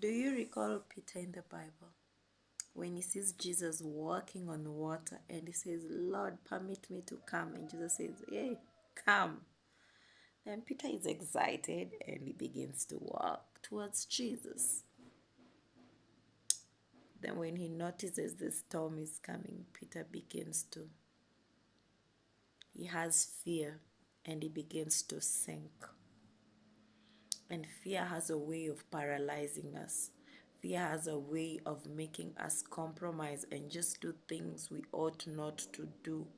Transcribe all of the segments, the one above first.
Do you recall Peter in the Bible when he sees Jesus walking on water and he says, Lord, permit me to come? And Jesus says, hey, come. Then Peter is excited and he begins to walk towards Jesus. Then when he notices the storm is coming, Peter begins to, he has fear and he begins to sink. And fear has a way of paralyzing us. Fear has a way of making us compromise and just do things we ought not to do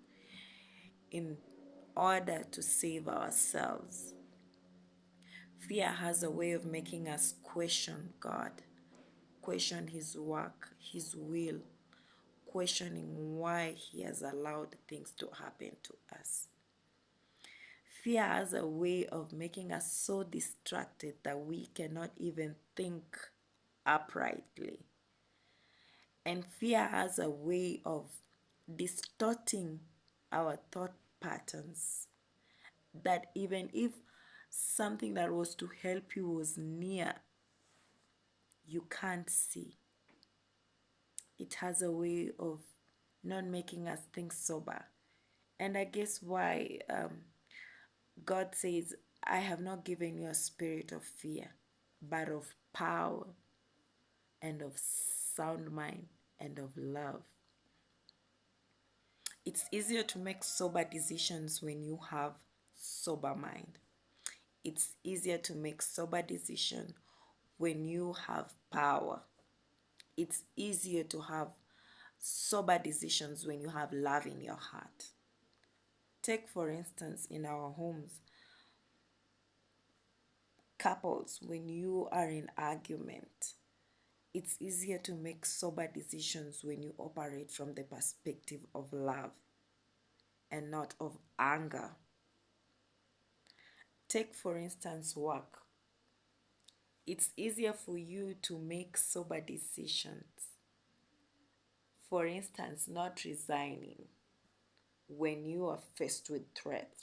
in order to save ourselves. Fear has a way of making us question God, question His work, His will, questioning why He has allowed things to happen to us. Fear has a way of making us so distracted that we cannot even think uprightly. And fear has a way of distorting our thought patterns, that even if something that was to help you was near, you can't see. It has a way of not making us think sober. And I guess why God says, I have not given you a spirit of fear, but of power and of sound mind and of love. It's easier to make sober decisions when you have sober mind. It's easier to make sober decision when you have power. It's easier to have sober decisions when you have love in your heart. Take, for instance, in our homes, couples, when you are in argument, it's easier to make sober decisions when you operate from the perspective of love and not of anger. Take, for instance, work. It's easier for you to make sober decisions. For instance, not resigning when you are faced with threat.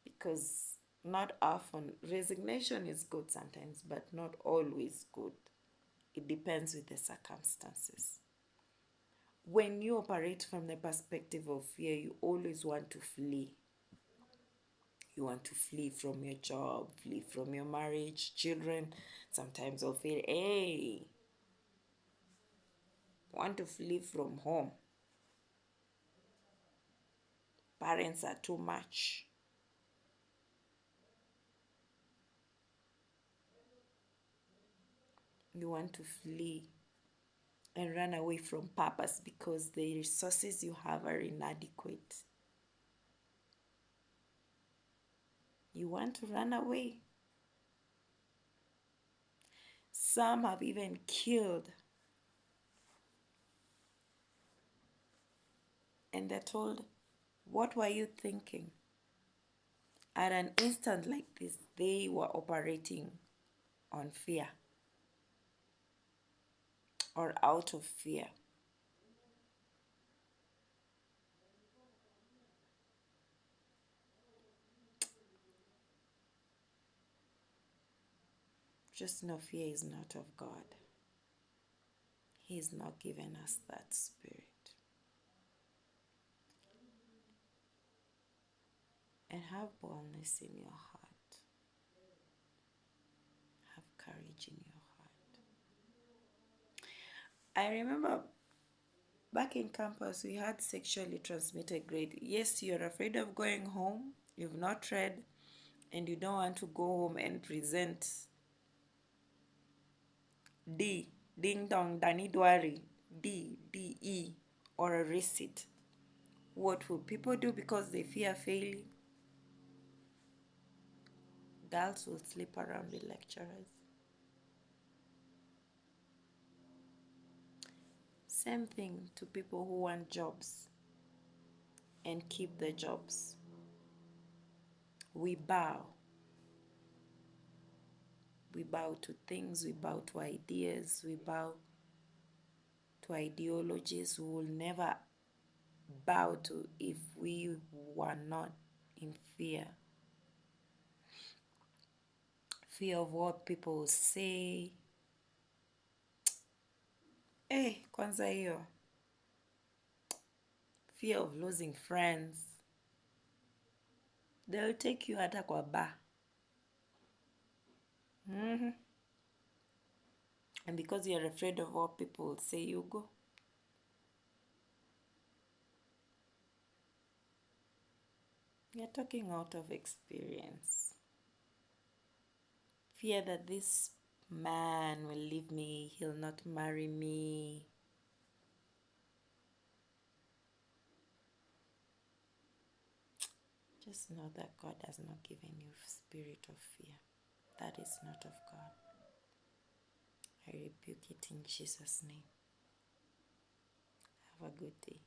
Because not often, resignation is good sometimes, but not always good. It depends with the circumstances. When you operate from the perspective of fear, you always want to flee. You want to flee from your job, flee from your marriage, children. Sometimes will feel, hey, want to flee from home. Parents are too much. You want to flee and run away from purpose because the resources you have are inadequate. You want to run away. Some have even killed. And they're told, what were you thinking? At an instant like this, they were operating on fear or out of fear. Just know fear is not of God. He's not given us that spirit. And have boldness in your heart. Have courage in your heart. I remember back in campus, we had sexually transmitted grade. Yes, you're afraid of going home. You've not read and you don't want to go home and present D, ding dong, danidwari, D, or a receipt. What will people do because they fear failing? Girls will sleep around with lecturers. Same thing to people who want jobs and keep the jobs. We bow. We bow to things, we bow to ideas, we bow to ideologies we will never bow to if we were not in fear. Fear of what people will say, Kwanza hiyo fear of losing friends. They'll take you hata kwa bar. And because you're afraid of what people will say, you go. You're talking out of experience. Fear that this man will leave me, he'll not marry me. Just know that God has not given you spirit of fear. That is not of God. I rebuke it in Jesus' name. Have a good day.